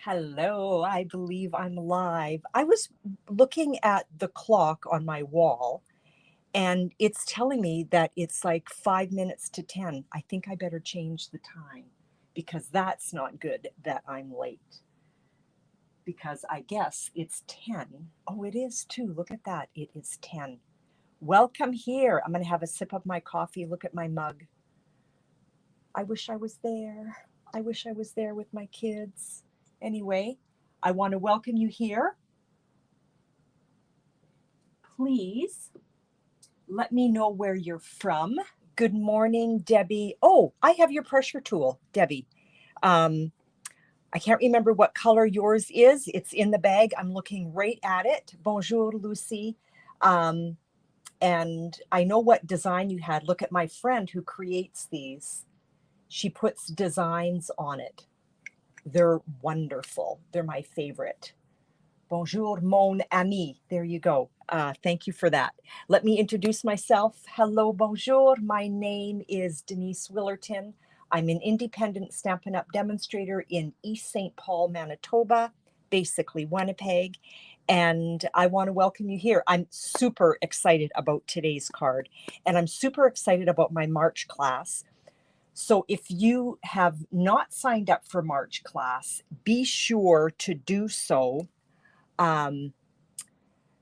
Hello, I believe I'm live. I was looking at the clock on my wall and it's telling me that it's like 5 minutes to 10. I think I better change the time because that's not good that I'm late. Because I guess it's 10. Oh, it is too. Look at that. It is 10. Welcome here. I'm going to have a sip of my coffee. Look at my mug. I wish I was there. I wish I was there with my kids. Anyway, I want to welcome you here. Please let me know where you're from. Good morning, Debbie. Oh, I have your pressure tool, Debbie. I can't remember what color yours is. It's in the bag. I'm looking right at it. Bonjour, Lucy. And I know what design you had. Look at my friend who creates these. She puts designs on it. They're wonderful. They're my favorite. Bonjour, mon ami. There you go. Thank you for that. Let me introduce myself. Hello, bonjour. My name is Denise Willerton. I'm an independent Stampin' Up demonstrator in East St. Paul, Manitoba, basically Winnipeg. And I want to welcome you here. I'm super excited about today's card. And I'm super excited about my March class. So if you have not signed up for March class, be sure to do so.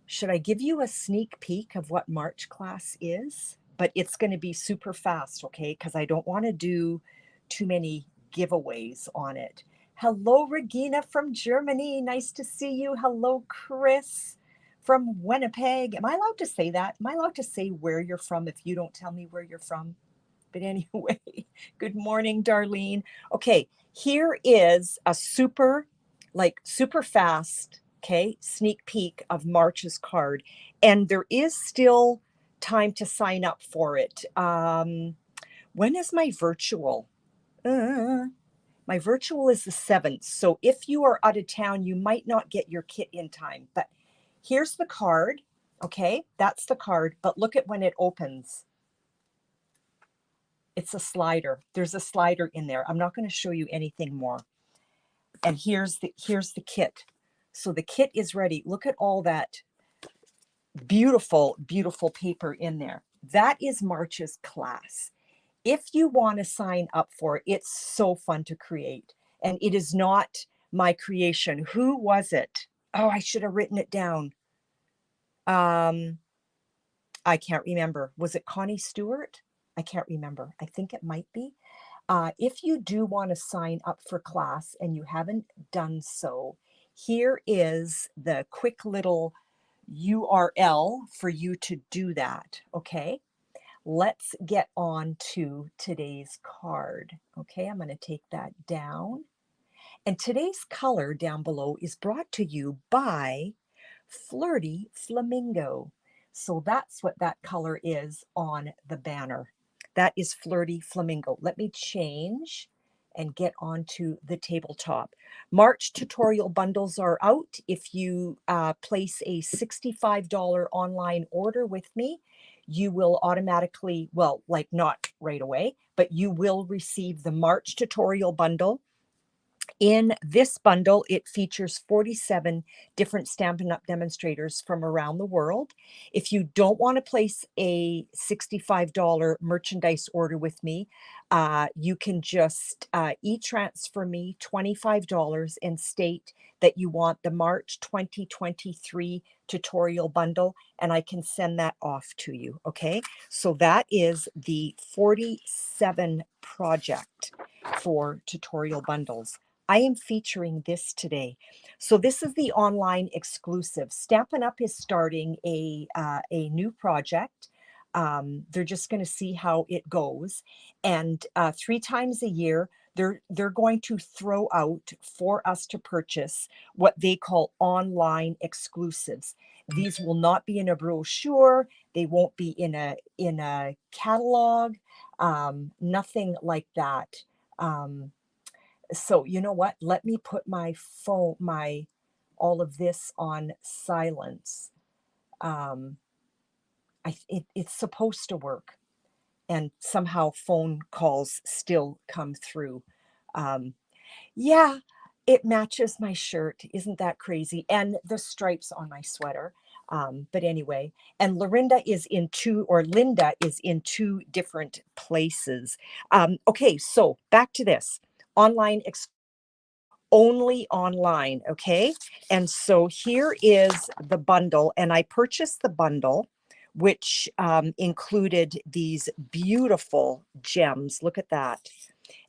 Should I give you a sneak peek of what March class is? But it's going to be super fast, okay? Because I don't want to do too many giveaways on it. Hello, Regina from Germany. Nice to see you. Hello, Chris from Winnipeg. Am I allowed to say that? Am I allowed to say where you're from if you don't tell me where you're from? But anyway, good morning, Darlene. Okay, here is a super fast, okay, sneak peek of March's card. And there is still time to sign up for it. When is my virtual? My virtual is the 7th. So if you are out of town, you might not get your kit in time. But here's the card, okay? That's the card. But look at when it opens. It's a slider. There's a slider in there. I'm not going to show you anything more. And here's the kit. So the kit is ready. Look at all that beautiful, beautiful paper in there. That is March's class. If you want to sign up for it, it's so fun to create. And it is not my creation. Who was it? Oh, I should have written it down. I can't remember. Was it Connie Stewart? I can't remember. I think it might be. If you do want to sign up for class and you haven't done so, here is the quick little URL for you to do that, okay? Let's get on to today's card. Okay, I'm going to take that down. And today's color down below is brought to you by Flirty Flamingo. So that's what that color is on the banner. That is Flirty Flamingo. Let me change and get onto the tabletop. March tutorial bundles are out. If you place a $65 online order with me, you will automatically, well, like not right away, but you will receive the March tutorial bundle. In this bundle, it features 47 different Stampin' Up demonstrators from around the world. If you don't want to place a $65 merchandise order with me, you can just e-transfer me $25 and state that you want the March 2023 tutorial bundle, and I can send that off to you, okay? So that is the 47 project for tutorial bundles. I am featuring this today. So this is the online exclusive. Stampin' Up is starting a new project. They're just going to see how it goes. And 3 times a year, they're going to throw out for us to purchase what they call online exclusives. These will not be in a brochure. They won't be in a catalog. Nothing like that. So you know what? Let me put my phone, all of this on silence. It's supposed to work, and somehow phone calls still come through. Yeah, It matches my shirt. Isn't that crazy? And the stripes on my sweater. But anyway, and Linda is in two different places. Okay, so back to this. Online, only online, okay? And so here is the bundle, and I purchased the bundle, which included these beautiful gems. Look at that.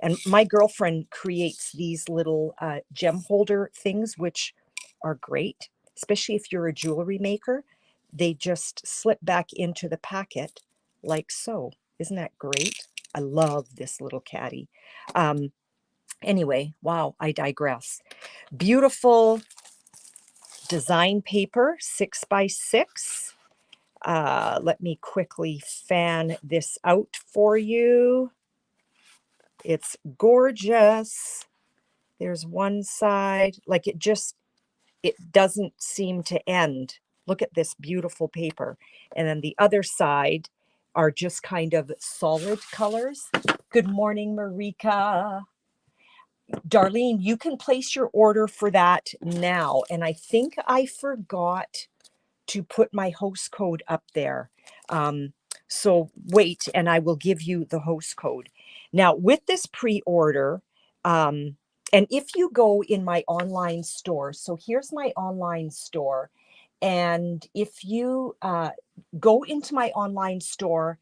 And my girlfriend creates these little gem holder things, which are great, especially if you're a jewelry maker. They just slip back into the packet like so. Isn't that great? I love this little caddy. Anyway, wow, I digress. Beautiful design paper, 6x6. Let me quickly fan this out for you. It's gorgeous. There's one side, like it doesn't seem to end. Look at this beautiful paper. And then the other side are just kind of solid colors. Good morning, Marika. Darlene, you can place your order for that now. And I think I forgot to put my host code up there. So wait, and I will give you the host code. Now, with this pre-order, and if you go in my online store, so here's my online store. And if you go into my online store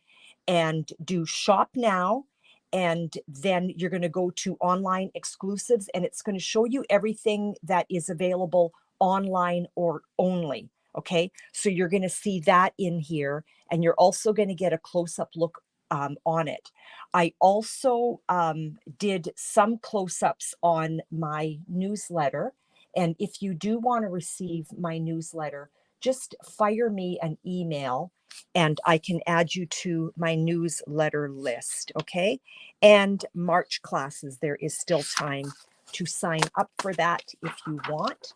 and do shop now, and then you're going to go to online exclusives, and it's going to show you everything that is available online or only. Okay, so you're going to see that in here, and you're also going to get a close-up look on it. I also did some close-ups on my newsletter, and if you do want to receive my newsletter, just fire me an email and I can add you to my newsletter list, okay? And March classes, there is still time to sign up for that if you want.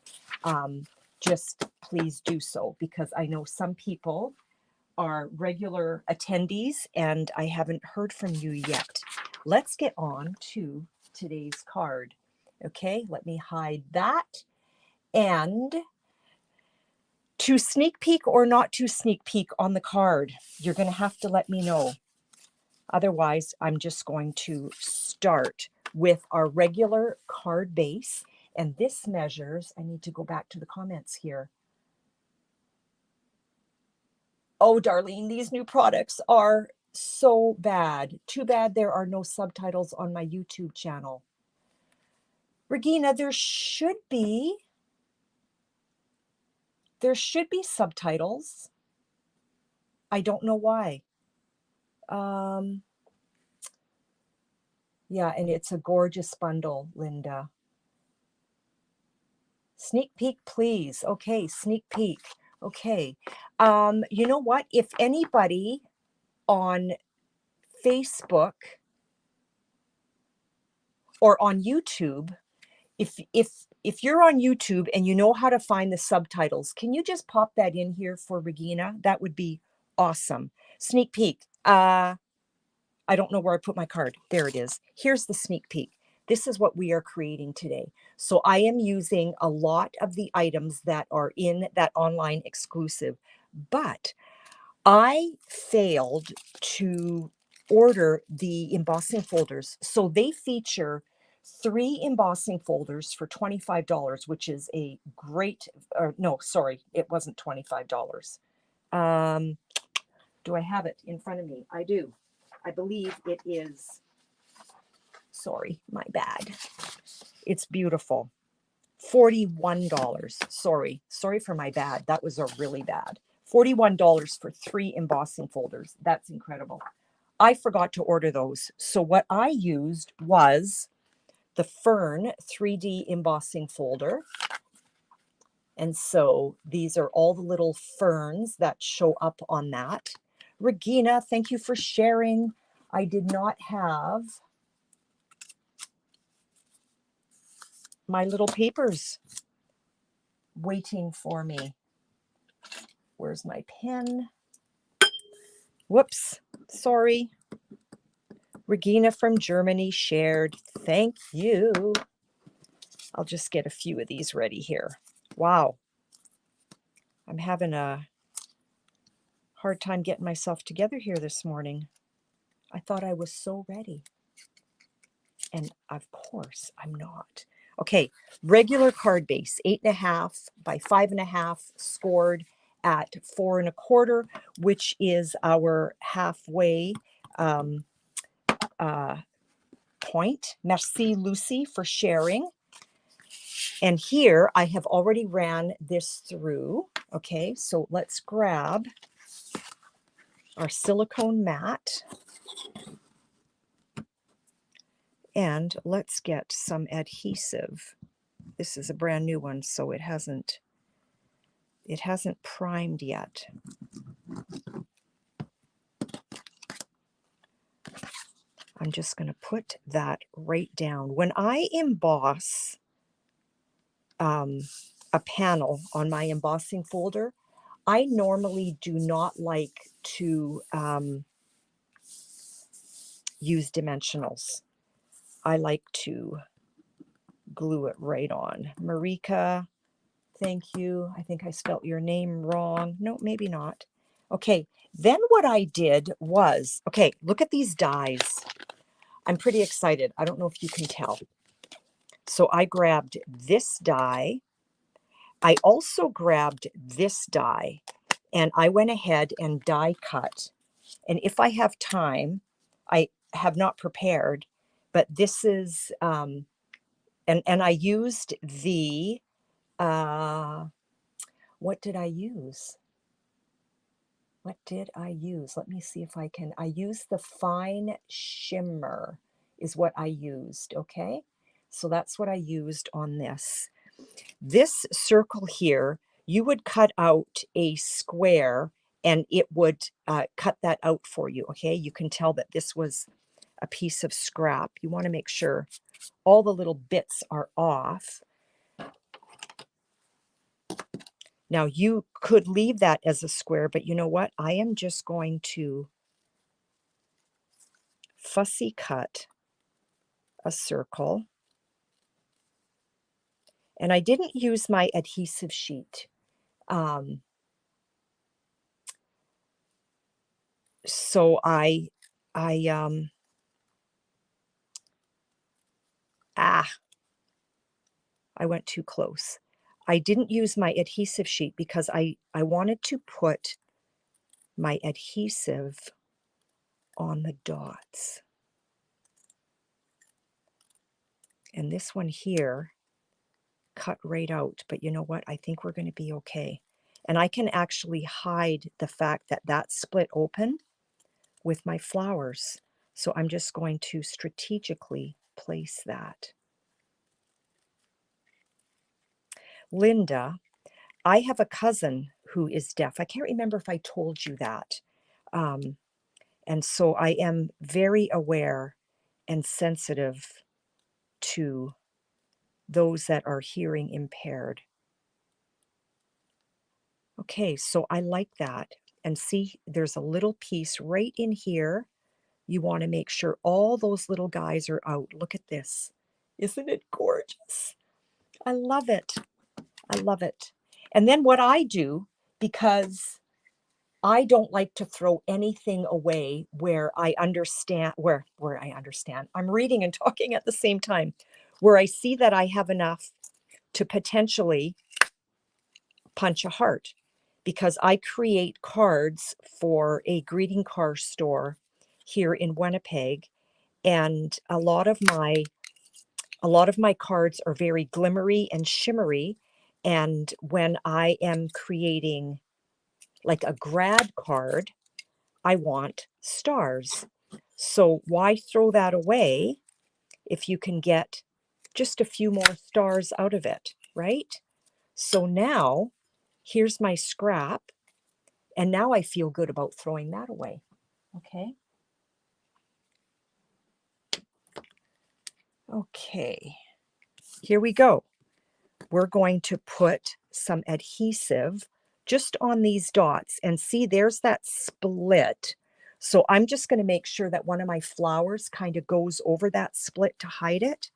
Just please do so, because I know some people are regular attendees and I haven't heard from you yet. Let's get on to today's card. Okay, let me hide that. And to sneak peek or not to sneak peek on the card, you're going to have to let me know. Otherwise, I'm just going to start with our regular card base. And this measures, I need to go back to the comments here. Oh, Darlene, these new products are so bad. Too bad there are no subtitles on my YouTube channel. Regina, there should be subtitles. I don't know why. Yeah, and it's a gorgeous bundle, Linda. Sneak peek, please. Okay, sneak peek. Okay. You know what? If anybody on Facebook or on YouTube, if you're on YouTube and you know how to find the subtitles, can you just pop that in here for Regina? That would be awesome. Sneak peek. I don't know where I put my card. There it is. Here's the sneak peek. This is what we are creating today. So I am using a lot of the items that are in that online exclusive, but I failed to order the embossing folders. So they feature 3 embossing folders for $25, which is a great, or no, sorry, it wasn't $25. Do I have it in front of me? I do. I believe it is, sorry, my bad. It's beautiful. $41. Sorry for my bad. That was a really bad. $41 for 3 embossing folders. That's incredible. I forgot to order those. So what I used was the Fern 3D embossing folder. And so these are all the little ferns that show up on that. Regina, thank you for sharing. I did not have my little papers waiting for me. Where's my pen? Whoops, sorry. Regina from Germany shared. Thank you. I'll just get a few of these ready here. Wow. I'm having a hard time getting myself together here this morning. I thought I was so ready. And of course, I'm not. Okay, regular card base, 8.5 by 5.5, scored at 4 1/4, which is our halfway point. Merci, Lucy, for sharing. And here I have already ran this through. Okay, so let's grab our silicone mat. And let's get some adhesive. This is a brand new one, so it hasn't primed yet. I'm just going to put that right down. When I emboss a panel on my embossing folder, I normally do not like to use dimensionals. I like to glue it right on. Marika, thank you. I think I spelt your name wrong. No, maybe not. Okay, then what I did was, okay, look at these dies. I'm pretty excited. I don't know if you can tell. So I grabbed this die. I also grabbed this die, and I went ahead and die cut. And if I have time, I have not prepared, but this is, and I used the, what did I use? What did I use? Let me see if I can. I used the fine shimmer is what I used, okay? So that's what I used on this. This circle here, you would cut out a square and it would cut that out for you, okay? You can tell that this was a piece of scrap. You want to make sure all the little bits are off. Now, you could leave that as a square, but you know what? I am just going to fussy cut a circle. And I didn't use my adhesive sheet. So I went too close. I didn't use my adhesive sheet because I wanted to put my adhesive on the dots. And this one here cut right out, but you know what? I think we're going to be okay. And I can actually hide the fact that that's split open with my flowers. So I'm just going to strategically place that. Linda, I have a cousin who is deaf. I can't remember if I told you that. And so I am very aware and sensitive to those that are hearing impaired. Okay, so I like that. And see, there's a little piece right in here. You want to make sure all those little guys are out. Look at this. Isn't it gorgeous? I love it. I love it. And then what I do, because I don't like to throw anything away where I understand, where I understand. I'm reading and talking at the same time, where I see that I have enough to potentially punch a heart, because I create cards for a greeting card store here in Winnipeg, and a lot of my cards are very glimmery and shimmery, and when I am creating like a grad card, I want stars. So why throw that away if you can get just a few more stars out of it, right? So now here's my scrap, and now I feel good about throwing that away. Okay. Okay, here we go. We're going to put some adhesive just on these dots, and see, there's that split. So I'm just going to make sure that one of my flowers kind of goes over that split to hide it.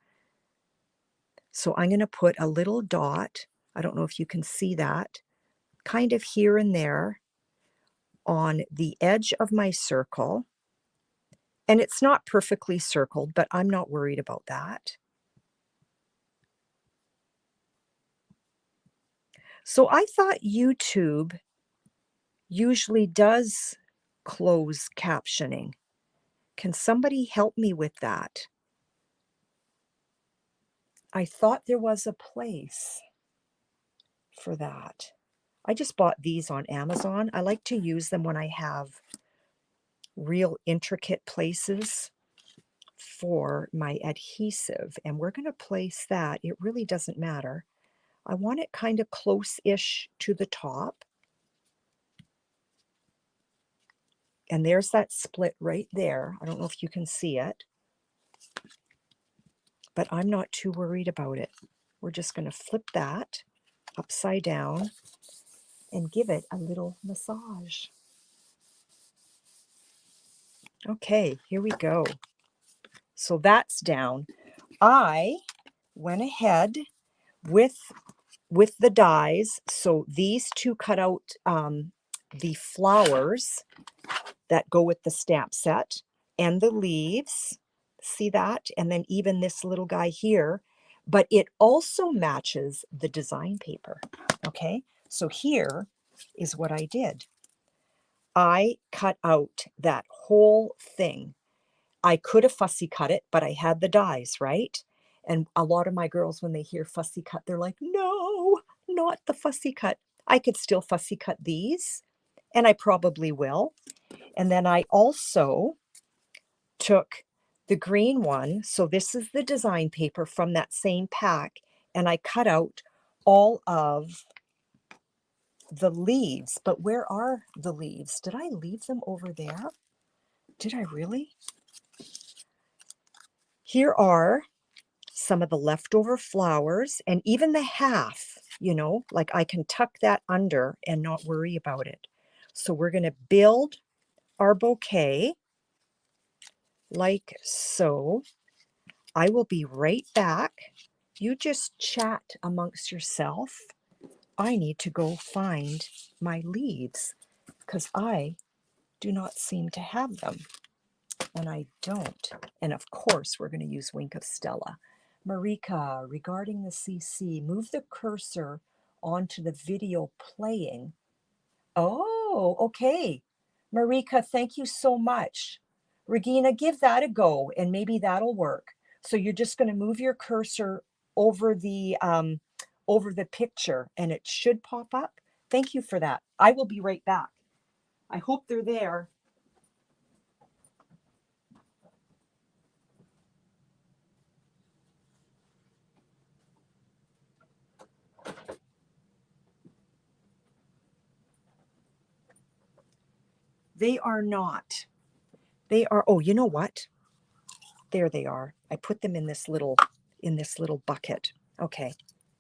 So I'm going to put a little dot, I don't know if you can see that, kind of here and there on the edge of my circle. And it's not perfectly circled, but I'm not worried about that. So I thought YouTube usually does closed captioning. Can somebody help me with that? I thought there was a place for that. I just bought these on Amazon. I like to use them when I have real intricate places for my adhesive, and we're going to place that. It really doesn't matter. I want it kind of close-ish to the top. And there's that split right there. I don't know if you can see it, but I'm not too worried about it. We're just going to flip that upside down and give it a little massage. Okay, here we go. So that's down. I went ahead with the dies. So these two cut out the flowers that go with the stamp set and the leaves. See that? And then even this little guy here. But it also matches the design paper. Okay, so here is what I did. I cut out that whole thing. I could have fussy cut it, but I had the dies, right? And a lot of my girls, when they hear fussy cut, they're like, no, not the fussy cut. I could still fussy cut these, and I probably will. And then I also took the green one. So this is the design paper from that same pack. And I cut out all of the leaves. But where are the leaves? Did I leave them over there? Did I really? Here are some of the leftover flowers, and even the half, you know, like I can tuck that under and not worry about it. So we're going to build our bouquet like so. I will be right back. You just chat amongst yourself. I need to go find my leaves because I do not seem to have them. And I don't. And of course, we're going to use Wink of Stella. Marika, regarding the CC, move the cursor onto the video playing. Oh, okay. Marika, thank you so much. Regina, give that a go, and maybe that'll work. So you're just going to move your cursor over the picture, and it should pop up. Thank you for that. I will be right back. I hope they're there. They are not. They are, oh, you know what? There they are. I put them in this little bucket. Okay.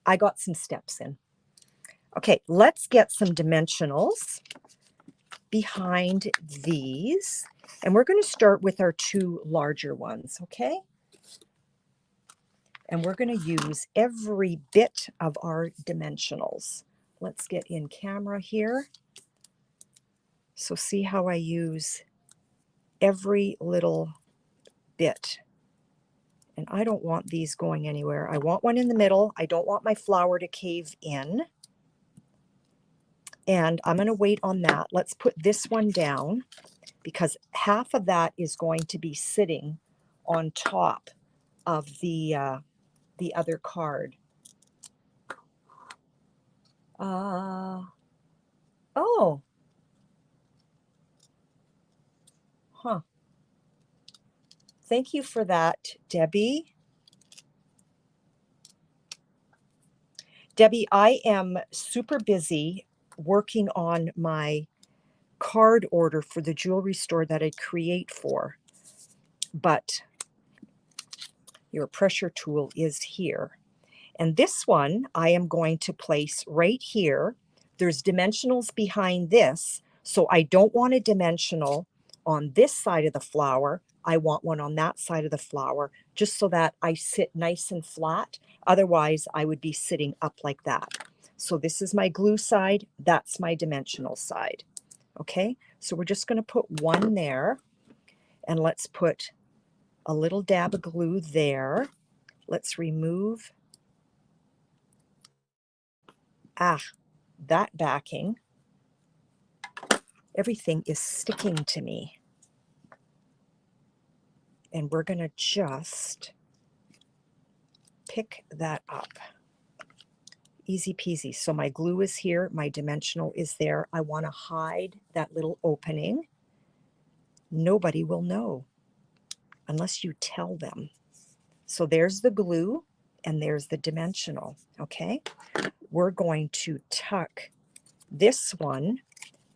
I got some steps in. Okay, let's get some dimensionals behind these. And we're going to start with our two larger ones, okay? And we're going to use every bit of our dimensionals. Let's get in camera here. So see how I use every little bit. And I don't want these going anywhere. I want one in the middle. I don't want my flower to cave in. And I'm going to wait on that. Let's put this one down because half of that is going to be sitting on top of the other card. Oh. Huh. Thank you for that, Debbie. Debbie, I am super busy working on my card order for the jewelry store that I create for. But your pressure tool is here. And this one I am going to place right here. There's dimensionals behind this, so I don't want a dimensional on this side of the flower. I want one on that side of the flower, just so that I sit nice and flat. Otherwise, I would be sitting up like that. So this is my glue side. That's my dimensional side. Okay, so we're just going to put one there. And let's put a little dab of glue there. Let's remove that backing. Everything is sticking to me. And we're going to just pick that up. Easy peasy. So my glue is here. My dimensional is there. I want to hide that little opening. Nobody will know unless you tell them. So there's the glue and there's the dimensional. Okay. We're going to tuck this one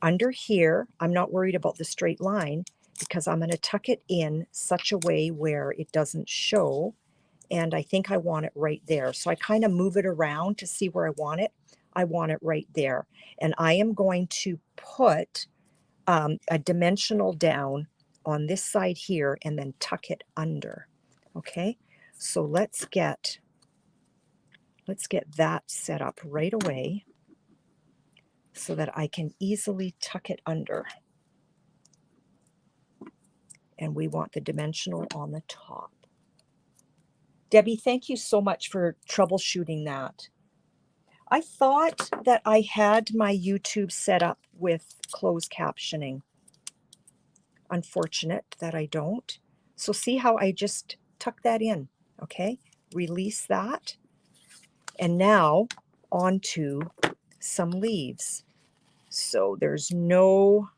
under here. I'm not worried about the straight line because I'm going to tuck it in such a way where it doesn't show. And I think I want it right there. So I kind of move it around to see where I want it. I want it right there. And I am going to put a dimensional down on this side here and then tuck it under. Okay, so let's get that set up right away so that I can easily tuck it under. And we want the dimensional on the top. Debbie, thank you so much for troubleshooting that. I thought that I had my YouTube set up with closed captioning. Unfortunate that I don't. So see how I just tuck that in, okay? Release that. And now onto some leaves. So there's no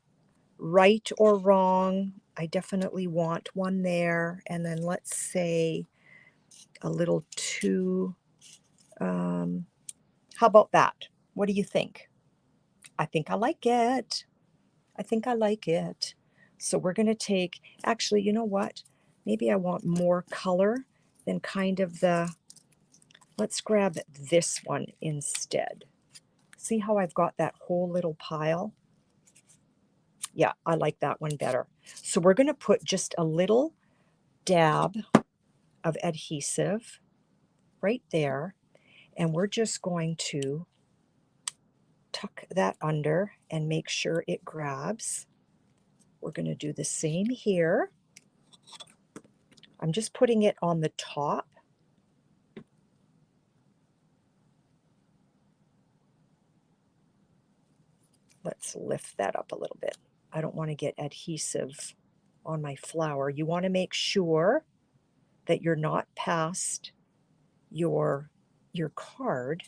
right or wrong. I definitely want one there. And then let's say a little too, how about that? What do you think? I think I like it. I think I like it. So we're going to take, actually, you know what? Maybe I want more color than kind of the, let's grab this one instead. See how I've got that whole little pile? Yeah, I like that one better. So we're going to put just a little dab of adhesive right there. And we're just going to tuck that under and make sure it grabs. We're going to do the same here. I'm just putting it on the top. Let's lift that up a little bit. I don't want to get adhesive on my flower. You want to make sure that you're not past your card.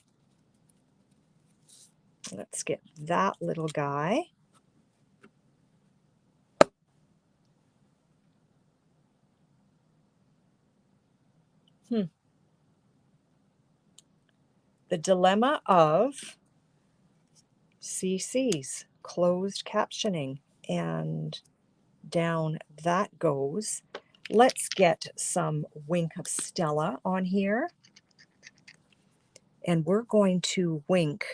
Let's get that little guy. The dilemma of CC's, closed captioning, and down that goes. Let's get some Wink of Stella on here. And we're going to wink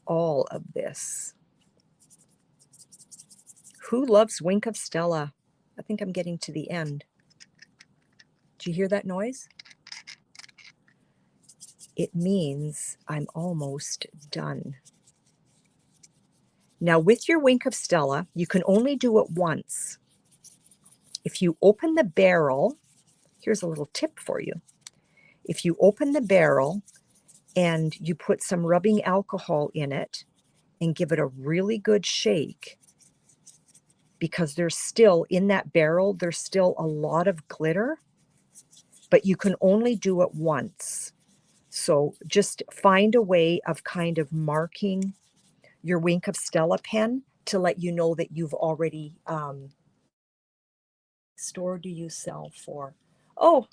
all of this. Who loves Wink of Stella? I think I'm getting to the end. Do you hear that noise? It means I'm almost done. Now with your Wink of Stella, you can only do it once. If you open the barrel, here's a little tip for you. If you open the barrel and you put some rubbing alcohol in it and give it a really good shake, because there's still, in that barrel, there's still a lot of glitter, but you can only do it once. So just find a way of kind of marking your Wink of Stella pen to let you know that you've already, store do you sell for? Oh,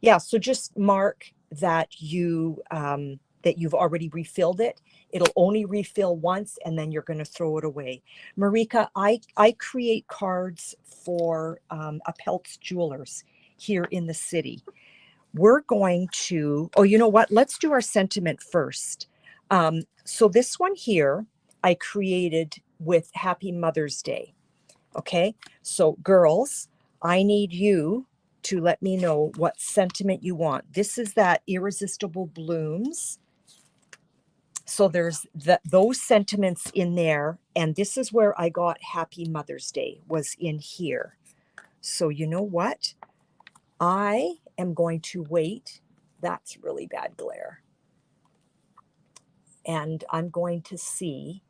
yeah, so just mark that you've already refilled it. It'll only refill once and then you're going to throw it away. Marika, I create cards for Peltz Jewelers here in the city. We're going to, oh, you know what? Let's do our sentiment first. So this one here, I created with Happy Mother's Day. Okay, so girls, I need you to let me know what sentiment you want. This is that Irresistible Blooms. So there's those sentiments in there. And this is where I got Happy Mother's Day, was in here. So you know what? I am going to wait. That's really bad glare. And I'm going to see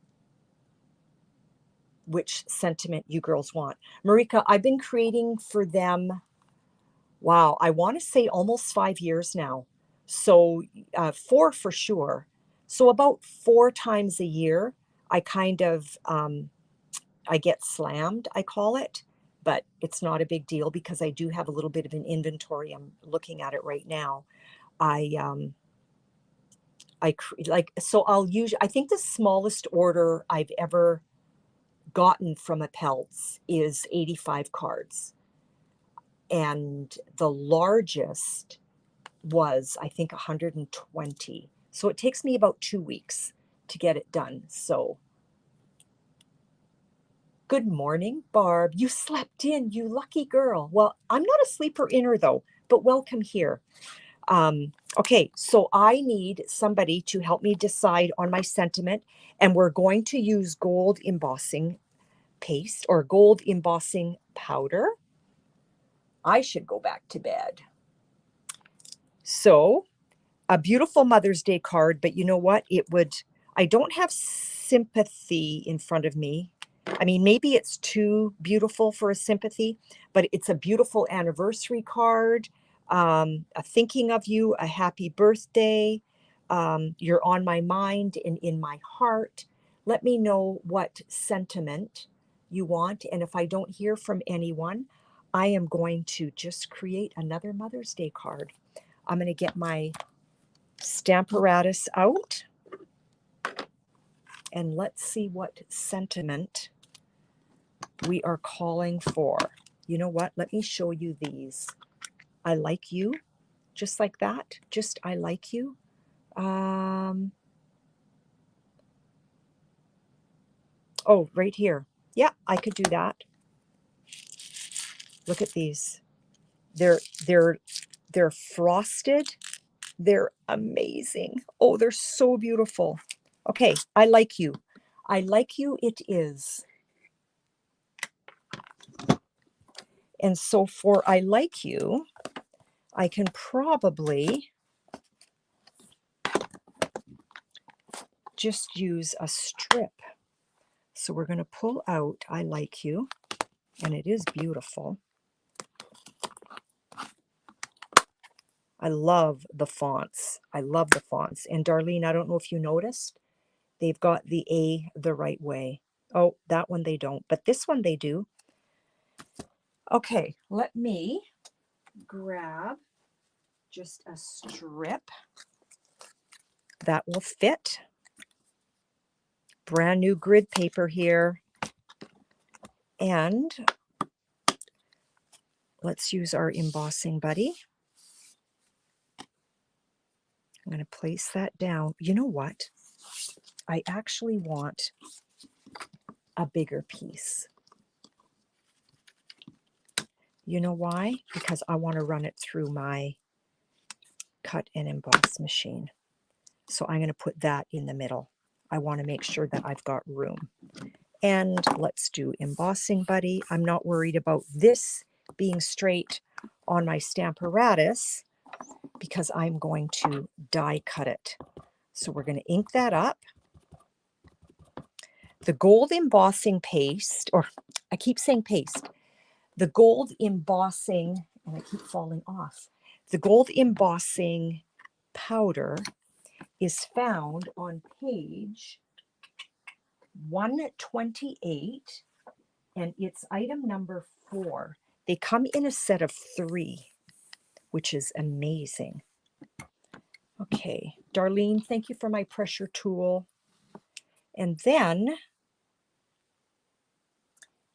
which sentiment you girls want. Marika, I've been creating for them, wow, I want to say almost 5 years now. So 4 for sure. So about 4 times a year, I kind of, I get slammed, I call it, but it's not a big deal because I do have a little bit of an inventory. I'm looking at it right now. So I'll use, I think the smallest order I've ever gotten from a Pelts is 85 cards. And the largest was, I think, 120. So it takes me about 2 weeks to get it done. So good morning, Barb. You slept in, you lucky girl. Well, I'm not a sleeper inner though, but welcome here. Okay, so I need somebody to help me decide on my sentiment, and we're going to use gold embossing paste or gold embossing powder. I should go back to bed. So a beautiful Mother's Day card, but you know what? I don't have sympathy in front of me. I mean, maybe it's too beautiful for a sympathy, but it's a beautiful anniversary card, a thinking of you, a happy birthday. You're on my mind and in my heart. Let me know what sentiment you want. And if I don't hear from anyone, I am going to just create another Mother's Day card. I'm going to get my Stamparatus out and let's see what sentiment we are calling for. You know what? Let me show you these. I like you, just like that. Just I like you. Oh, right here. Yeah, I could do that. Look at these. They're frosted. They're amazing. Oh, they're so beautiful. Okay, I like you. I like you it is. And so for I like you, I can probably just use a strip. So we're going to pull out I like you, and it is beautiful. I love the fonts. I love the fonts. And Darlene, I don't know if you noticed, they've got the A the right way. Oh, that one they don't, but this one they do. Okay, let me grab just a strip that will fit. Brand new grid paper here. And let's use our embossing buddy. I'm going to place that down. You know what? I actually want a bigger piece. You know why? Because I want to run it through my cut and emboss machine. So I'm going to put that in the middle. I want to make sure that I've got room. And let's do embossing buddy. I'm not worried about this being straight on my Stamparatus because I'm going to die cut it. So we're going to ink that up. The gold embossing paste, or I keep saying paste, the gold embossing, and I keep falling off. The gold embossing powder is found on page 128, and it's item number 4. They come in a set of 3, which is amazing. Okay, Darlene, thank you for my pressure tool. And then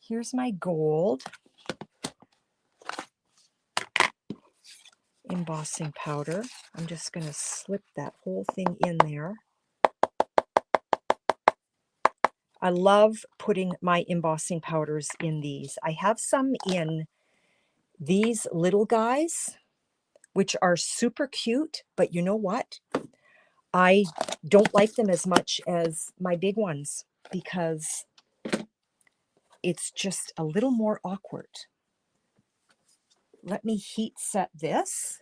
here's my gold embossing powder. I'm just going to slip that whole thing in there. I love putting my embossing powders in these. I have some in these little guys, which are super cute, but you know what? I don't like them as much as my big ones because it's just a little more awkward. Let me heat set this.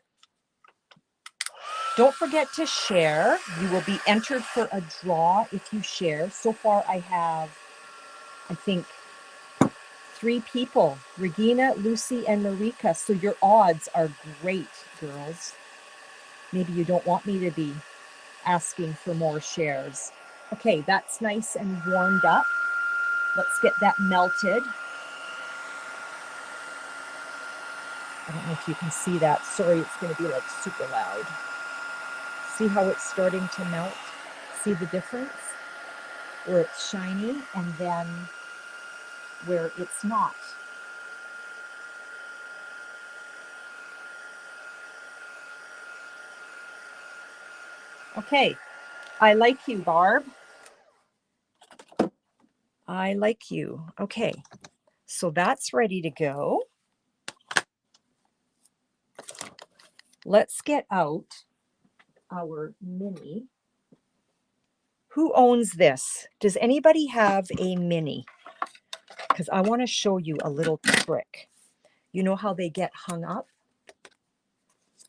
Don't forget to share. You will be entered for a draw if you share. So far I have, I think, 3 people, Regina, Lucy, and Marika. So your odds are great, girls. Maybe you don't want me to be asking for more shares. Okay, that's nice and warmed up. Let's get that melted. I don't know if you can see that. Sorry, it's going to be like super loud. See how it's starting to melt? See the difference? Where it's shiny and then where it's not. Okay, I like you, Barb. I like you. Okay, so that's ready to go. Let's get out our mini. Who owns this? Does anybody have a mini? Because I want to show you a little trick. You know how they get hung up?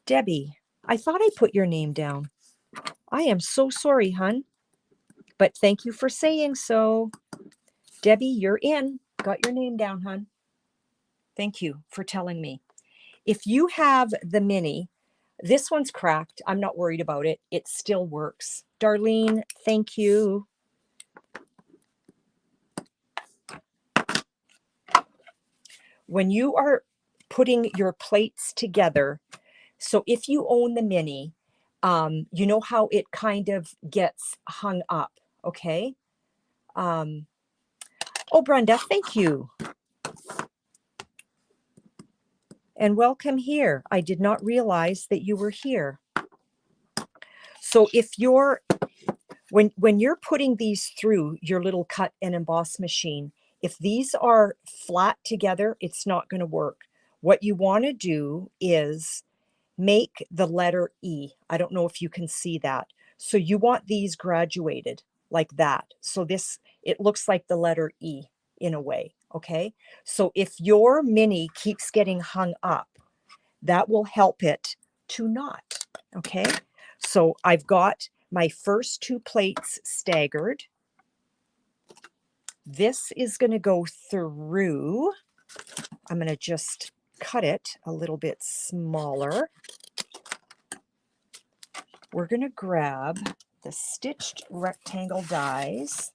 Debbie, I thought I put your name down. I am so sorry, hun. But thank you for saying so. Debbie, you're in. Got your name down, hun. Thank you for telling me. If you have the mini, this one's cracked. I'm not worried about it. It still works. Darlene, thank you. When you are putting your plates together, so if you own the mini, you know how it kind of gets hung up, okay? Oh, Brenda, thank you. And welcome here. I did not realize that you were here. So if you're, when you're putting these through your little cut and emboss machine, if these are flat together, it's not going to work. What you want to do is make the letter E. I don't know if you can see that. So you want these graduated like that. So this, it looks like the letter E in a way, okay? So if your mini keeps getting hung up, that will help it to not, okay? So I've got my first 2 plates staggered. This is going to go through. I'm going to just cut it a little bit smaller. We're going to grab the stitched rectangle dies.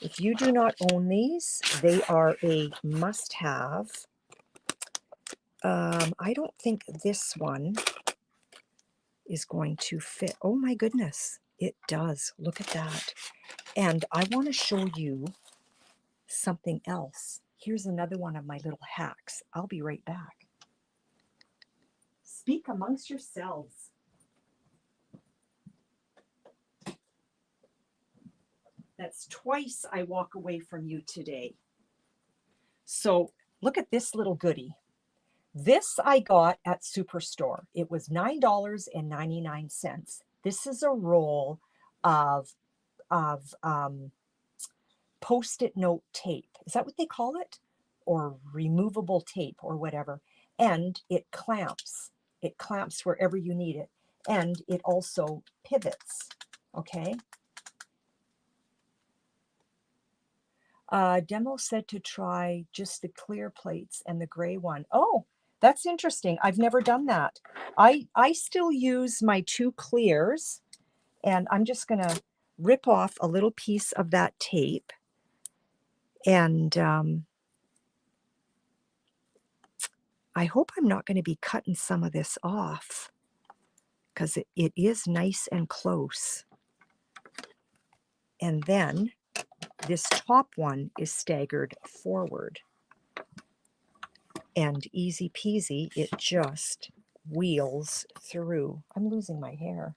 If you do not own these, they are a must-have. I don't think this one is going to fit. Oh my goodness, it does. Look at that. And I want to show you something else. Here's another one of my little hacks. I'll be right back. Speak amongst yourselves. That's twice I walk away from you today. So look at this little goodie. This I got at Superstore. It was $9.99. This is a roll of Post-it note tape. Is that what they call it? Or removable tape or whatever. And it clamps. It clamps wherever you need it. And it also pivots. Okay. Demo said to try just the clear plates and the gray one. Oh, that's interesting. I've never done that. I still use my 2 clears, and I'm just going to rip off a little piece of that tape. And I hope I'm not going to be cutting some of this off because it is nice and close. And then this top one is staggered forward. And easy peasy, it just wheels through. I'm losing my hair.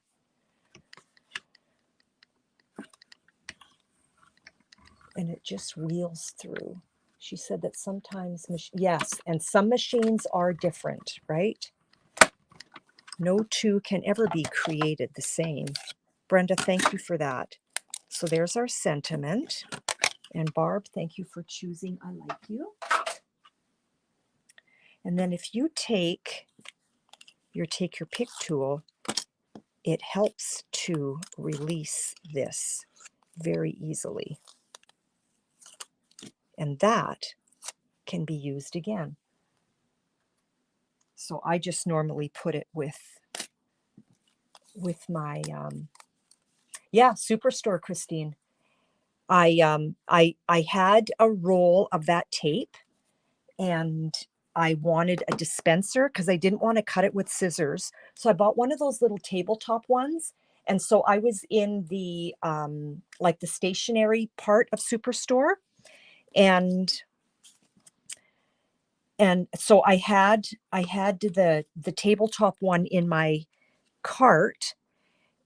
And it just wheels through. She said that sometimes, yes, and some machines are different, right? No two can ever be created the same. Brenda, thank you for that. So there's our sentiment. And Barb, thank you for choosing I like you. And then if you take your pick tool, it helps to release this very easily. And that can be used again. So I just normally put it with my yeah, Superstore, Christine. I had a roll of that tape, and I wanted a dispenser because I didn't want to cut it with scissors. So I bought one of those little tabletop ones. And so I was in the like the stationery part of Superstore, and so I had the tabletop one in my cart,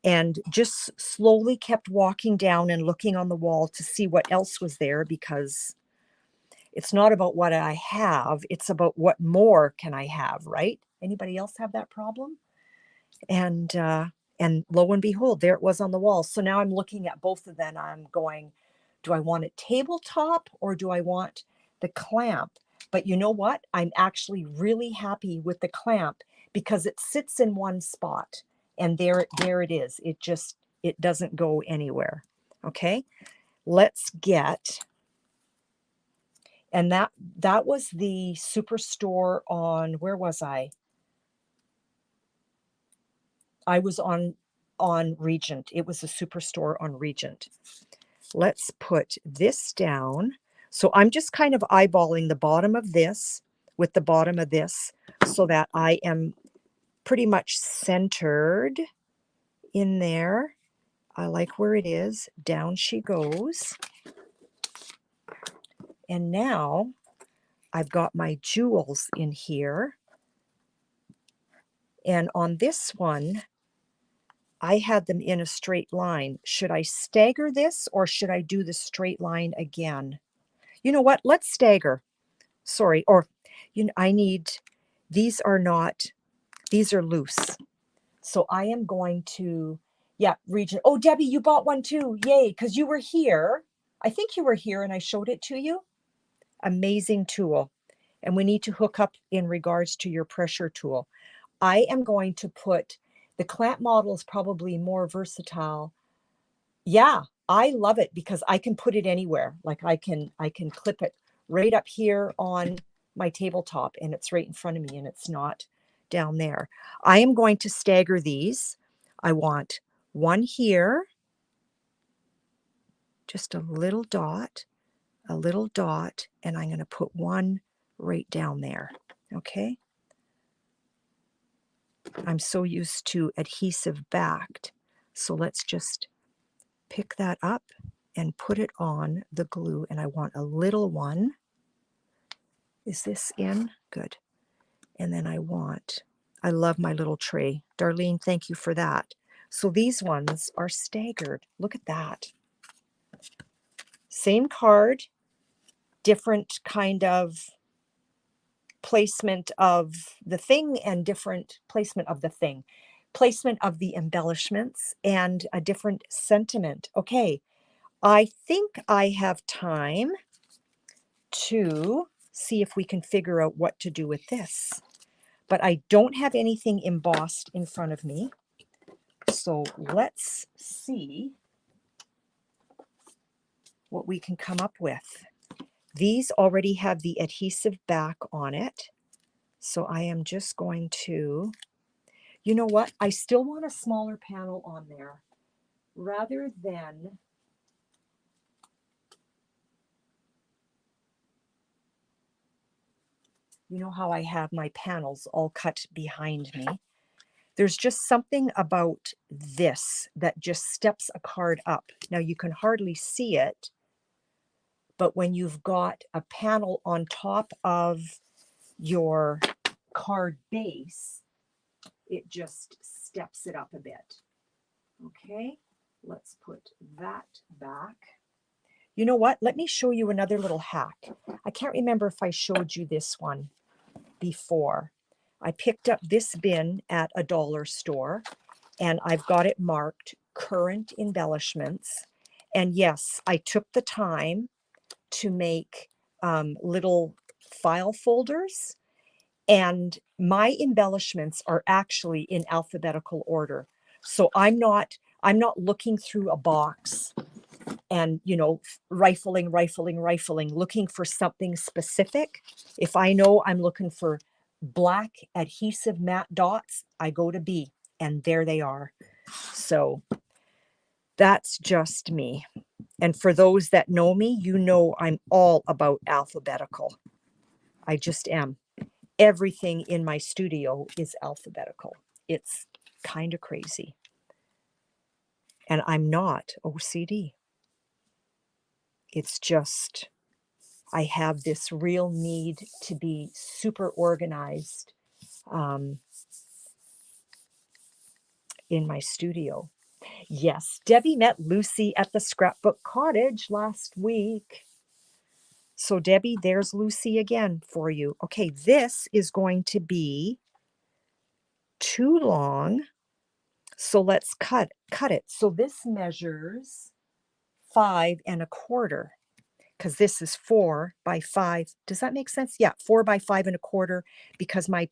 and just slowly kept walking down and looking on the wall to see what else was there, because it's not about what I have, it's about what more can I have, right? Anybody else have that problem? And lo and behold, there it was on the wall. So now I'm looking at both of them. I'm going, do I want a tabletop or do I want the clamp? But you know what? I'm actually really happy with the clamp because it sits in one spot, and there it is. It doesn't go anywhere. Okay, let's get, and that was the Superstore on, where was I? I was on Regent. It was a Superstore on Regent. Let's put this down. So I'm just kind of eyeballing the bottom of this with the bottom of this so that I am pretty much centered in there. I like where it is. Down she goes. And now I've got my jewels in here. And on this one, I had them in a straight line. Should I stagger this or should I do the straight line again? You know what? Let's stagger. Sorry. Or, I need, these are loose. So I am going to, yeah, Regent. Oh, Debbie, you bought one too. Yay. Because you were here. I think you were here and I showed it to you. Amazing tool. And we need to hook up in regards to your pressure tool. I am going to put, the clamp model is probably more versatile. Yeah, I love it because I can put it anywhere. Like I can clip it right up here on my tabletop and it's right in front of me and it's not down there. I am going to stagger these. I want one here, just a little dot, and I'm going to put one right down there. Okay. I'm so used to adhesive backed. So let's just pick that up and put it on the glue. And I want a little one. Is this in? Good. And then I love my little tray. Darlene, thank you for that. So these ones are staggered. Look at that. Same card, different kind of placement of the thing and different placement of the thing. Placement of the embellishments and a different sentiment. Okay, I think I have time to see if we can figure out what to do with this. But I don't have anything embossed in front of me. So let's see what we can come up with. These already have the adhesive back on it. So I am just going to, you know what? I still want a smaller panel on there rather than, you know how I have my panels all cut behind me? There's just something about this that just steps a card up. Now you can hardly see it, but when you've got a panel on top of your card base, it just steps it up a bit. Okay, let's put that back. You know what? Let me show you another little hack. I can't remember if I showed you this one before. I picked up this bin at a dollar store, and I've got it marked current embellishments. And yes, I took the time to make little file folders, and my embellishments are actually in alphabetical order. So I'm not looking through a box and, you know, rifling, looking for something specific. If I know I'm looking for black adhesive matte dots, I go to B, and there they are. So that's just me. And for those that know me, you know I'm all about alphabetical. I just am. Everything in my studio is alphabetical. It's kind of crazy. And I'm not OCD. It's just, I have this real need to be super organized in my studio. Yes, Debbie met Lucy at the Scrapbook Cottage last week. So Debbie, there's Lucy again for you. Okay, this is going to be too long. So let's cut it. So this measures 5 1/4, because this is 4 by 5. Does that make sense? Yeah, 4 by 5 1/4, because my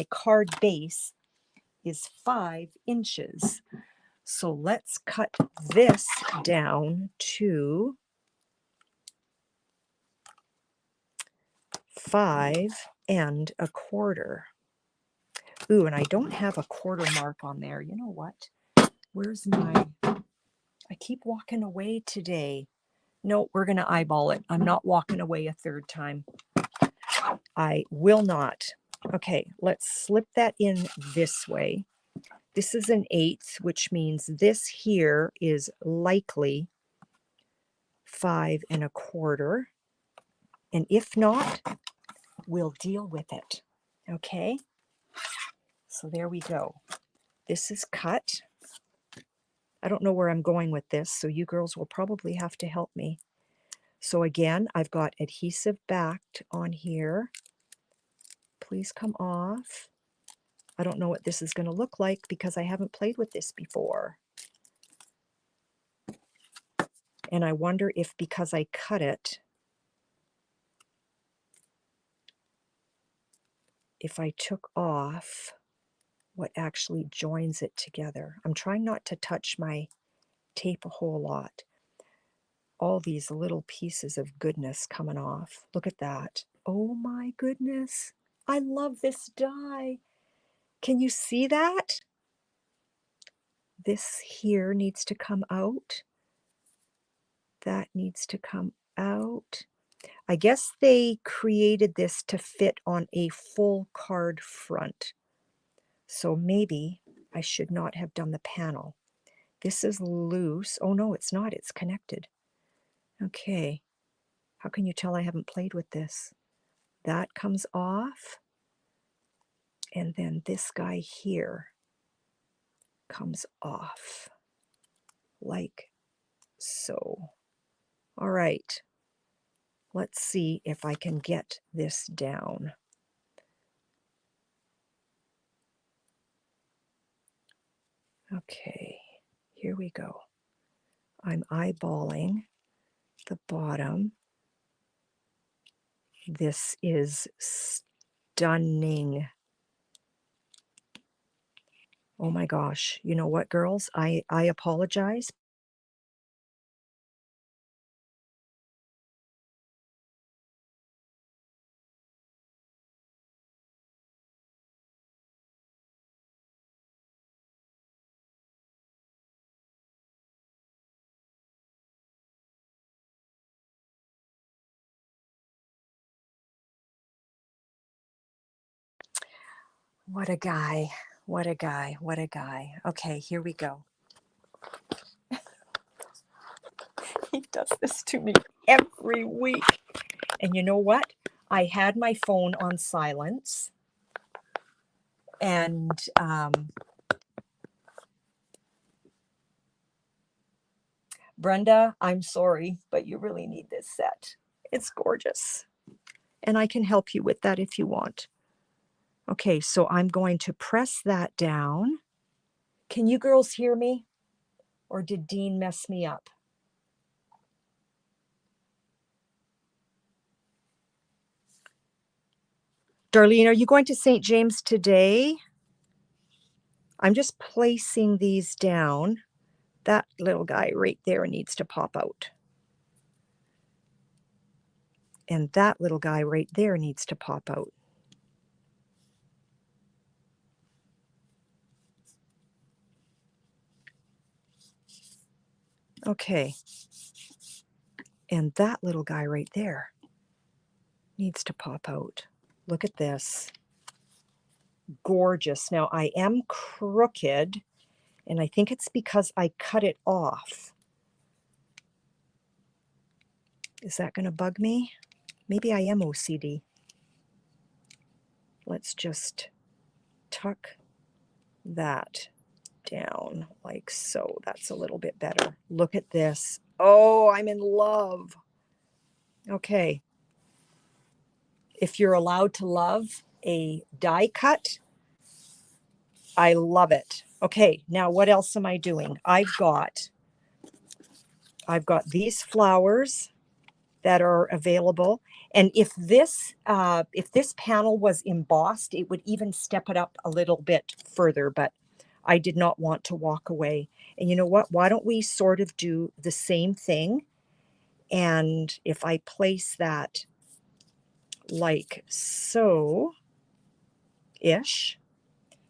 card base is 5 inches. So let's cut this down to 5 1/4. Ooh, and I don't have a quarter mark on there. You know what? Where's my... I keep walking away today. No, we're going to eyeball it. I'm not walking away a third time. I will not. Okay, let's slip that in this way. This is an 1/8, which means this here is likely 5 1/4. And if not, we'll deal with it. Okay? So there we go. This is cut. I don't know where I'm going with this, so you girls will probably have to help me. So again, I've got adhesive backed on here. Please come off. I don't know what this is going to look like because I haven't played with this before. And I wonder if because I cut it, if I took off what actually joins it together. I'm trying not to touch my tape a whole lot. All these little pieces of goodness coming off. Look at that. Oh my goodness. I love this die. Can you see that? This here needs to come out. That needs to come out. I guess they created this to fit on a full card front. So maybe I should not have done the panel. This is loose. Oh no, it's not. It's connected. Okay. How can you tell I haven't played with this? That comes off. And then this guy here comes off. Like so. All right. Let's see if I can get this down. Okay, here we go. I'm eyeballing the bottom. This is stunning. Oh my gosh. You know what, girls? I apologize. What a guy. What a guy. What a guy. Okay, here we go. He does this to me every week. And you know what? I had my phone on silence. And Brenda, I'm sorry, but you really need this set. It's gorgeous. And I can help you with that if you want. Okay, so I'm going to press that down. Can you girls hear me? Or did Dean mess me up? Darlene, are you going to St. James today? I'm just placing these down. That little guy right there needs to pop out. And that little guy right there needs to pop out. Okay. And that little guy right there needs to pop out. Look at this. Gorgeous. Now I am crooked, and I think it's because I cut it off. Is that going to bug me? Maybe I am OCD. Let's just tuck that down like so. That's a little bit better. Look at this. Oh, I'm in love. Okay. If you're allowed to love a die cut, I love it. Okay, now what else am I doing? I've got these flowers that are available. And if this panel was embossed, it would even step it up a little bit further, but I did not want to walk away. And you know what? Why don't we sort of do the same thing? And if I place that like so-ish,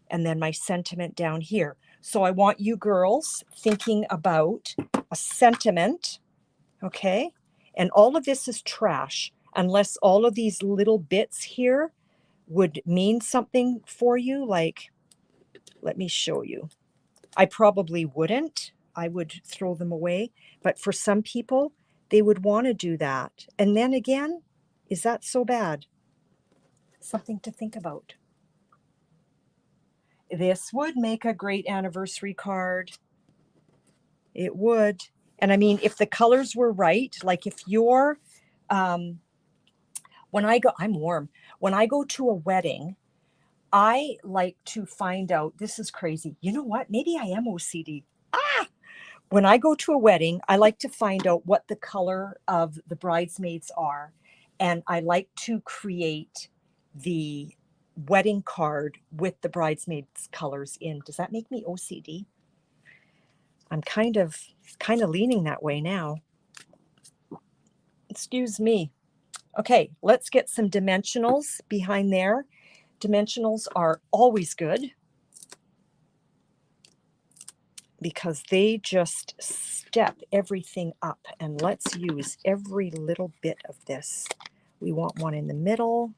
and then my sentiment down here. So I want you girls thinking about a sentiment, okay? And all of this is trash, unless all of these little bits here would mean something for you. Like, let me show you. I probably wouldn't. I would throw them away. But for some people, they would want to do that. And then again, is that so bad? Something to think about. This would make a great anniversary card. It would. And I mean, if the colors were right, like if you're, when I go, I'm warm. When I go to a wedding, I like to find out, this is crazy. You know what? Maybe I am OCD. When I go to a wedding, I like to find out what the color of the bridesmaids are. And I like to create the wedding card with the bridesmaids colors in. Does that make me OCD? I'm kind of leaning that way now. Excuse me. Okay, let's get some dimensionals behind there. Dimensionals are always good because they just step everything up, and let's use every little bit of this. We want one in the middle.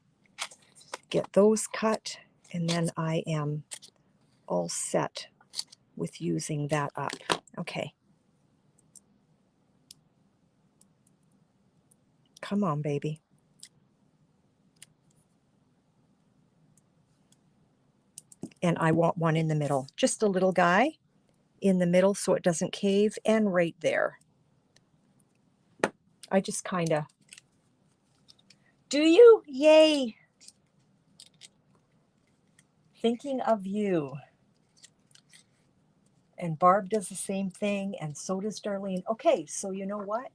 Get those cut, and then I am all set with using that up. Okay. Come on, baby. And I want one in the middle. Just a little guy in the middle so it doesn't cave, and right there. I just kind of... Do you? Yay! Thinking of you. And Barb does the same thing, and so does Darlene. Okay, so you know what?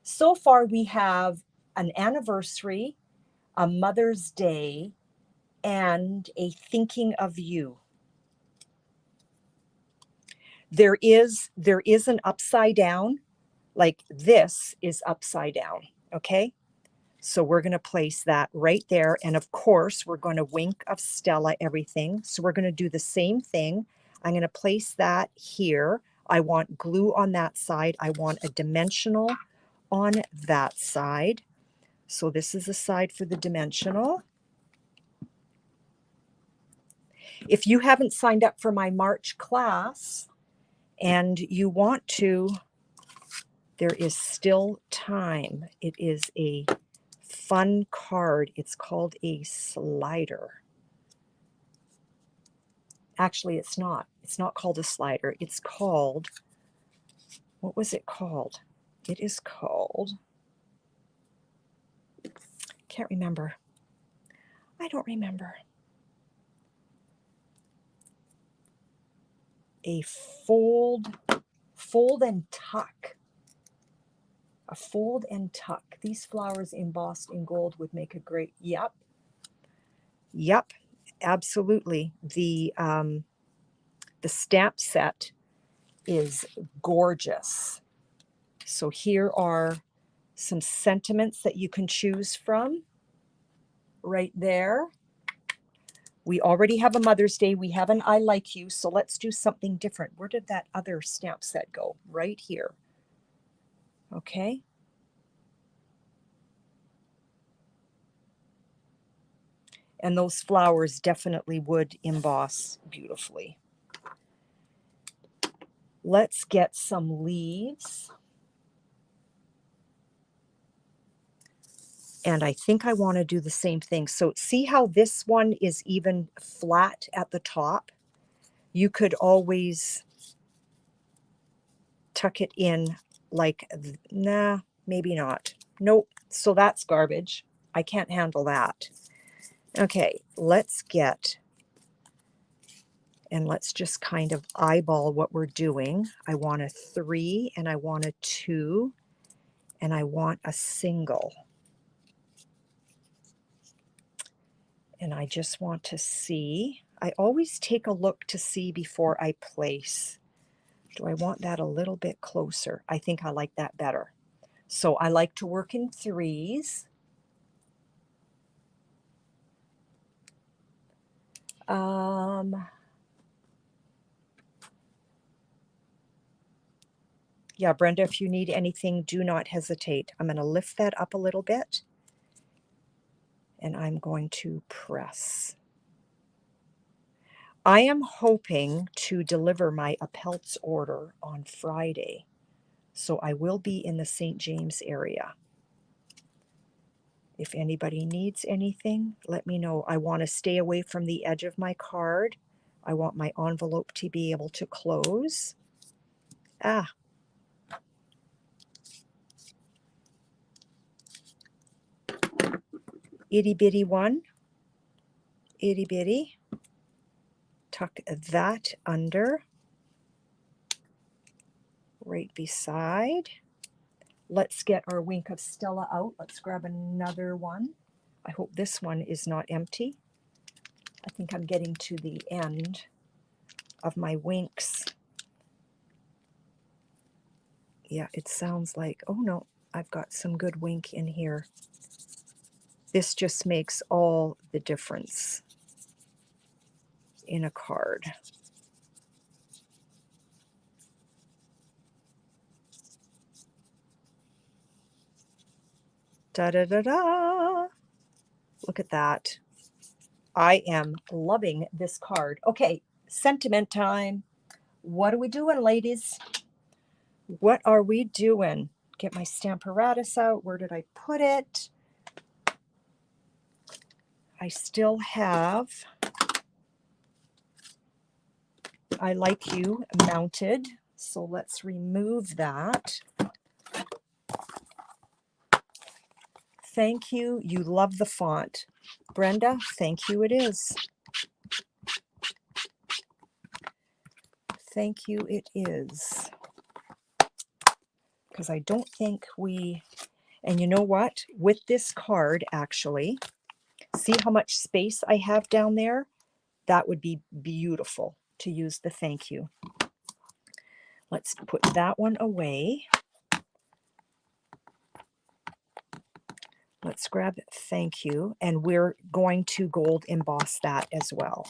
So far we have an anniversary, a Mother's Day, and a thinking of you. There is an upside down, like this is upside down, okay? So we're going to place that right there. And of course, we're going to wink of Stella everything. So we're going to do the same thing. I'm going to place that here. I want glue on that side. I want a dimensional on that side. So this is the side for the dimensional. If you haven't signed up for my March class and you want to, there is still time. It is a fun card. It's called a slider. Actually, it's not. It's not called a slider. It's called, what was it called? It is called, can't remember. I don't remember. A fold and tuck. A fold and tuck. These flowers embossed in gold would make a great, yep, absolutely. The stamp set is gorgeous. So here are some sentiments that you can choose from right there. We already have a Mother's Day. We have an I Like You. So let's do something different. Where did that other stamp set go? Right here. Okay. And those flowers definitely would emboss beautifully. Let's get some leaves. And I think I want to do the same thing. So see how this one is even flat at the top? You could always tuck it in like, nah, maybe not. Nope. So that's garbage. I can't handle that. Okay, let's get, and let's just kind of eyeball what we're doing. I want a 3 and I want a 2 and I want a single. And I just want to see. I always take a look to see before I place. Do I want that a little bit closer? I think I like that better. So I like to work in 3s. Yeah, Brenda, if you need anything, do not hesitate. I'm going to lift that up a little bit. And I'm going to press. I am hoping to deliver my Appelts order on Friday. So I will be in the St. James area. If anybody needs anything, let me know. I want to stay away from the edge of my card. I want my envelope to be able to close. Ah. Itty bitty one. Itty bitty. Tuck that under. Right beside. Let's get our Wink of Stella out. Let's grab another one. I hope this one is not empty. I think I'm getting to the end of my winks. Yeah, it sounds like, oh no, I've got some good wink in here. This just makes all the difference in a card. Da da da da. Look at that. I am loving this card. Okay, sentiment time. What are we doing, ladies? What are we doing? Get my Stamparatus out. Where did I put it? I still have I Like You mounted. So let's remove that. Thank you. You love the font. Brenda, thank you it is. Thank you it is. Because I don't think we, and you know what? With this card, actually, see how much space I have down there? That would be beautiful to use the thank you. Let's put that one away. Let's grab thank you, and we're going to gold emboss that as well.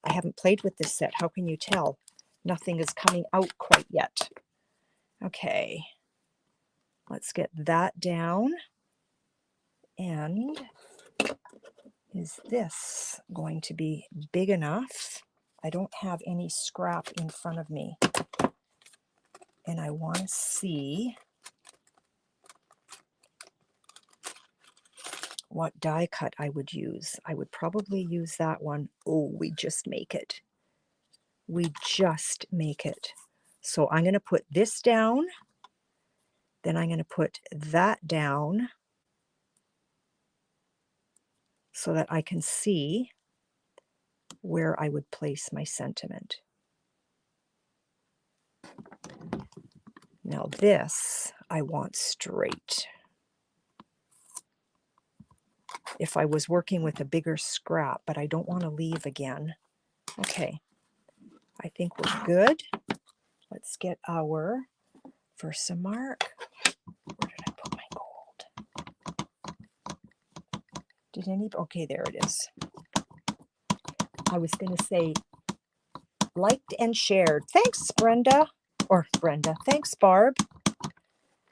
I haven't played with this set. How can you tell? Nothing is coming out quite yet. Okay, let's get that down. And is this going to be big enough? I don't have any scrap in front of me. And I want to see what die cut I would use. I would probably use that one. Oh, we just make it. We just make it. So I'm going to put this down, then I'm going to put that down so that I can see where I would place my sentiment. Now this I want straight. If I was working with a bigger scrap, but I don't want to leave again. Okay, I think we're good. Let's get our Versa mark. Where did I put my gold? Did any? Okay, there it is. I was going to say liked and shared. Thanks, Brenda. Or Brenda. Thanks, Barb.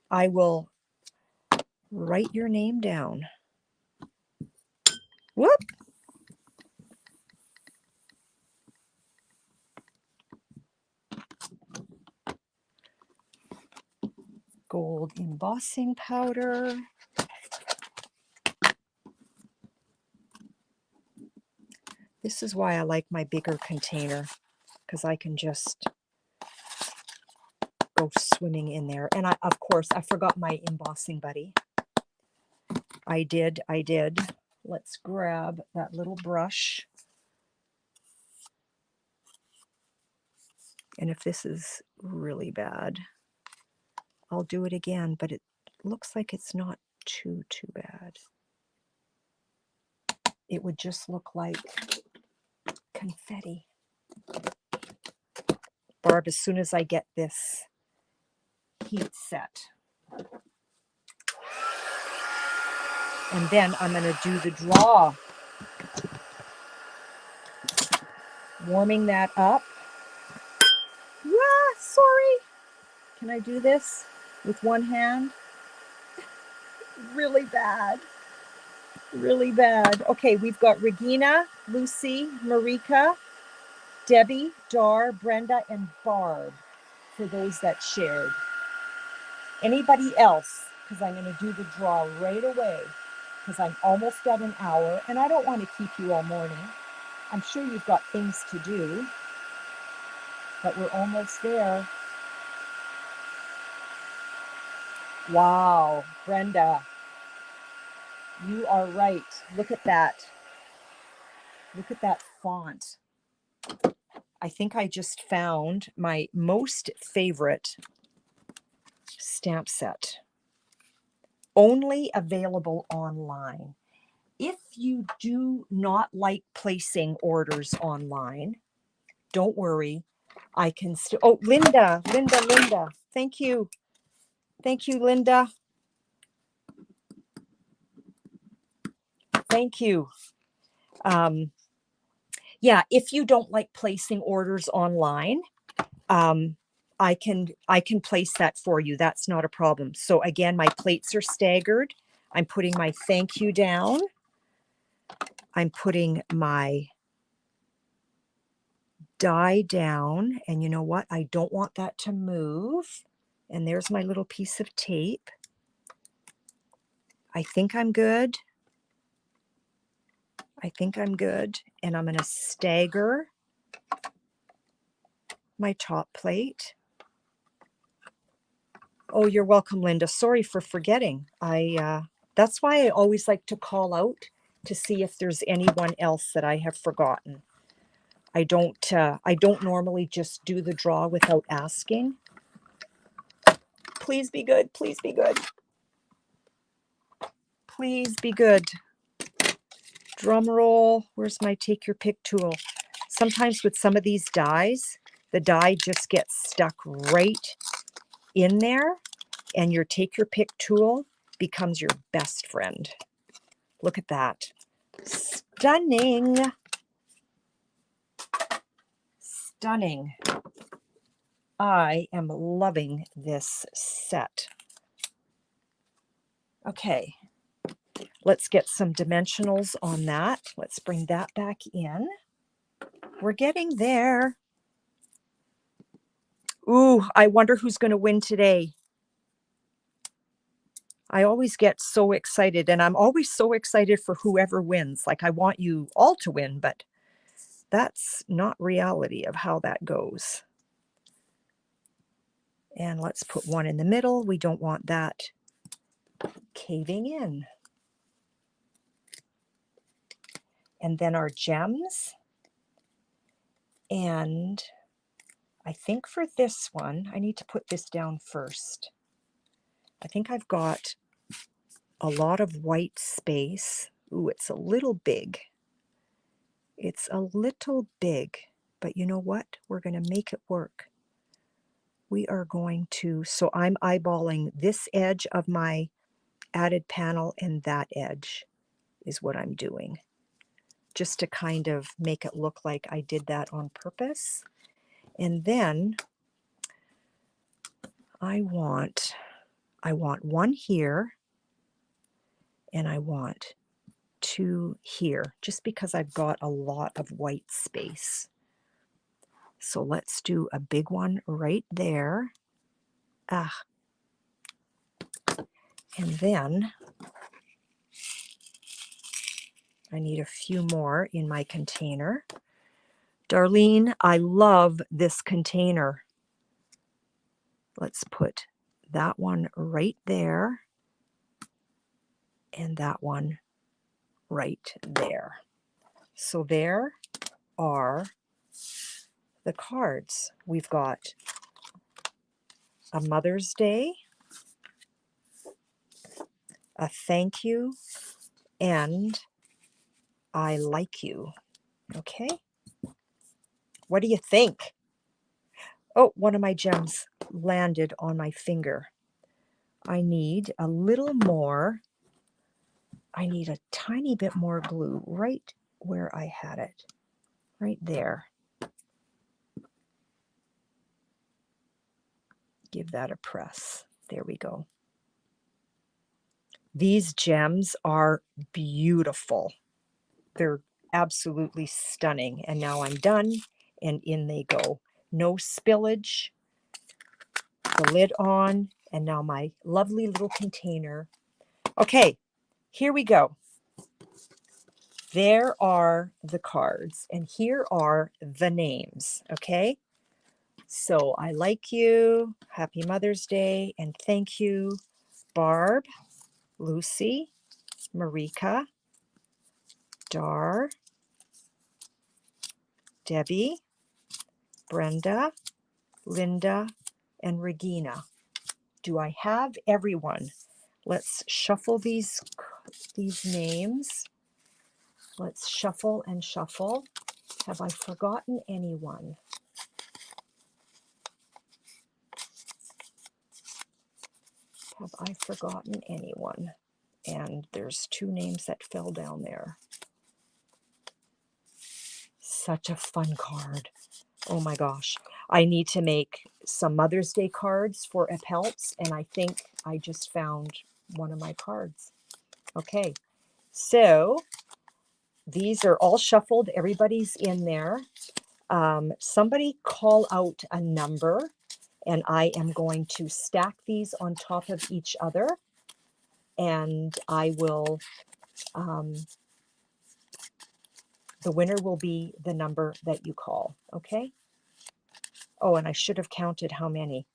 I will write your name down. Whoop. Gold embossing powder. This is why I like my bigger container, because I can just go swimming in there. And of course, I forgot my embossing buddy. I did. Let's grab that little brush. And if this is really bad, I'll do it again, but it looks like it's not too bad. It would just look like confetti. Barb, as soon as I get this heat set, and then I'm going to do the draw. Warming that up. Ah, sorry. Can I do this with one hand? Really bad. Really bad. Okay, we've got Regina, Lucy, Marika, Debbie, Dar, Brenda, and Barb for those that shared. Anybody else? Because I'm going to do the draw right away because I'm almost at an hour and I don't want to keep you all morning. I'm sure you've got things to do, but we're almost there. Wow, Brenda, you are right. Look at that. Look at that font. I think I just found my most favorite stamp set. Only available online. If you do not like placing orders online, don't worry. I can still, oh, Linda. Thank you. Thank you, Linda. Thank you. Yeah, if you don't like placing orders online, I can place that for you. That's not a problem. So again, my plates are staggered. I'm putting my thank you down. I'm putting my die down. And you know what? I don't want that to move. And there's my little piece of tape. I think I'm good. And I'm going to stagger my top plate. Oh, you're welcome, Linda. Sorry for forgetting. That's why I always like to call out to see if there's anyone else that I have forgotten. I don't normally just do the draw without asking. Please be good. Please be good. Please be good. Drum roll. Where's my take your pick tool? Sometimes with some of these dies, the die just gets stuck right in there, and your take your pick tool becomes your best friend. Look at that. Stunning. Stunning. I am loving this set. Okay, let's get some dimensionals on that. Let's bring that back in. We're getting there. Ooh, I wonder who's going to win today. I always get so excited, and I'm always so excited for whoever wins. Like, I want you all to win, but that's not reality of how that goes. And let's put one in the middle. We don't want that caving in. And then our gems. And I think for this one, I need to put this down first. I think I've got a lot of white space. Ooh, it's a little big. It's a little big, but you know what? We're going to make it work. We are going to, so I'm eyeballing this edge of my added panel and that edge is what I'm doing, just to kind of make it look like I did that on purpose. And then I want one here and I want two here, just because I've got a lot of white space. So let's do a big one right there. And then I need a few more in my container. Darlene, I love this container. Let's put that one right there and that one right there. So there are the cards. We've got a Mother's Day, a thank you, and I like you. Okay? What do you think? Oh, one of my gems landed on my finger. I need a little more. I need a tiny bit more glue right where I had it. Right there. Give that a press. There we go. These gems are beautiful. They're absolutely stunning. And now I'm done, and in they go. No spillage. The lid on, and now my lovely little container. Okay, here we go. There are the cards, and here are the names, okay? So I like you, Happy Mother's Day, and thank you, Barb, Lucy, Marika, Dar, Debbie, Brenda, Linda, and Regina. Do I have everyone? Let's shuffle these names. Let's shuffle and shuffle. Have I forgotten anyone? Have I forgotten anyone? And there's two names that fell down there. Such a fun card. Oh my gosh. I need to make some Mother's Day cards for It Helps, and I think I just found one of my cards. Okay, so these are all shuffled. Everybody's in there. Somebody call out a number, and I am going to stack these on top of each other, and I will, the winner will be the number that you call, okay? Oh, and I should have counted how many.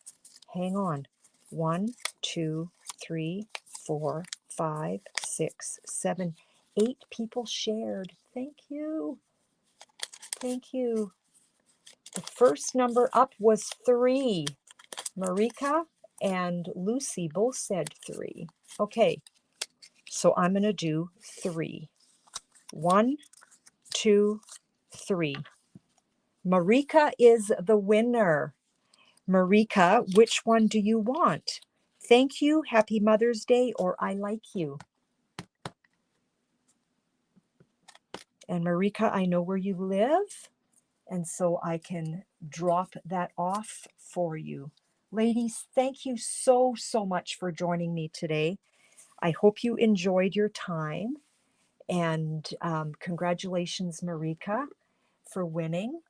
Hang on. 1, 2, 3, 4, 5, 6, 7, 8 people shared. Thank you. Thank you. The first number up was 3. Marika and Lucy both said 3. Okay, so I'm going to do 3. 1, 2, 3. Marika is the winner. Marika, which one do you want? Thank you, Happy Mother's Day, or I like you? And Marika, I know where you live, and so I can drop that off for you. Ladies, thank you so, so much for joining me today. I hope you enjoyed your time, and congratulations, Marika, for winning.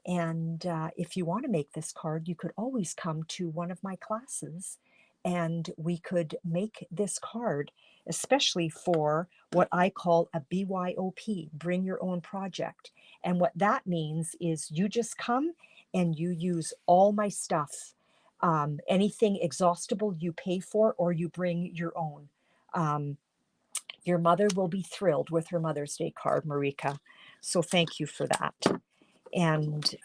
And if you want to make this card, you could always come to one of my classes and we could make this card, especially for what I call a BYOP, bring your own project. And what that means is you just come and you use all my stuff. Anything exhaustible you pay for or you bring your own. Your mother will be thrilled with her Mother's Day card, Marika. So thank you for that. And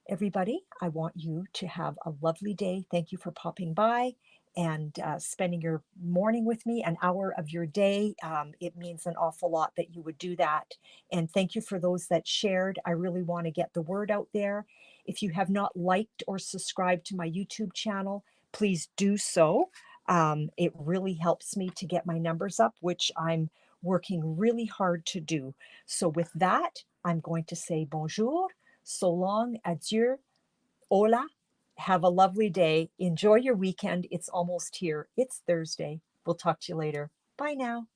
everybody, I want you to have a lovely day. Thank you for popping by and spending your morning with me, an hour of your day. It means an awful lot that you would do that. And thank you for those that shared. I really want to get the word out there. If you have not liked or subscribed to my YouTube channel, please do so. It really helps me to get my numbers up, which I'm working really hard to do. So with that, I'm going to say bonjour, so long, adieu, hola. Have a lovely day. Enjoy your weekend. It's almost here. It's Thursday. We'll talk to you later. Bye now.